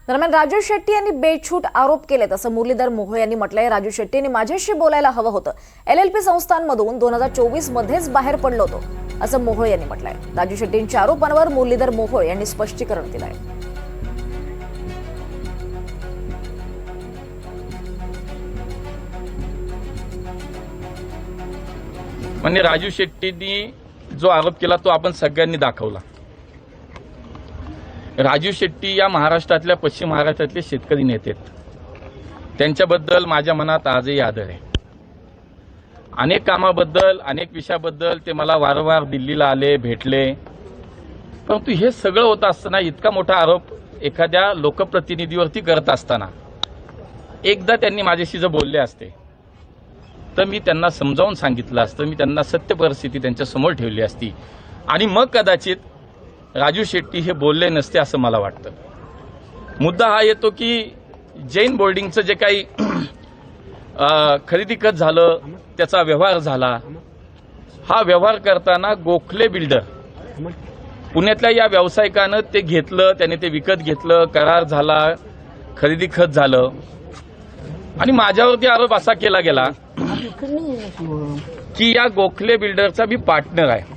दरम्यान राजू शेट्टी यांनी बेछूट आरोप केलेत असं मुरलीधर मोहोळ यांनी म्हटलंय। राजू शेट्टींनी माझ्याशी बोलायला हवं होतं। LLP संस्थांमधून 2024 मध्येच बाहेर पडलो होतो असं मोहोळ यांनी म्हटलंय। राजू शेट्टींच्या आरोपांवर मुरलीधर मोहोळ यांनी स्पष्टीकरण दिलंय। म्हणजे राजू शेट्टींनी जो आरोप केला तो आपण सगळ्यांनी दाखवला। राजू शेट्टी या महाराष्ट्रातल्या पश्चिम महाराष्ट्रातले शेतकरी नेते आहेत। त्यांच्याबद्दल माझ्या मनात आजही आदर आहे। अनेक कामाबद्दल अनेक विषयाबद्दल ते मला वारंवार दिल्लीला आले, भेटले, परंतु हे सगळं होत असताना इतका मोठा आरोप एखाद्या लोकप्रतिनिधीवरती करत असताना एकदा त्यांनी माझ्याशी जर बोलले असते तर मी त्यांना समजावून सांगितलं असतं, मी त्यांना सत्य परिस्थिती त्यांच्या समोर ठेवली असती आणि मग कदाचित राजू शेट्टी हे बोलले नसते असं मला वाटतं। मुद्दा हा येतो की जैन बोर्डिंगचं जे काही खरेदी खत झालं, त्याचा व्यवहार झाला, हा व्यवहार करताना गोखले बिल्डर पुण्यातल्या या व्यावसायिकानं ते घेतलं, त्याने ते विकत घेतलं, करार झाला, खरेदी खत झालं आणि माझ्यावरती आरोप असा केला गेला की या गोखले बिल्डरचा मी पार्टनर आहे।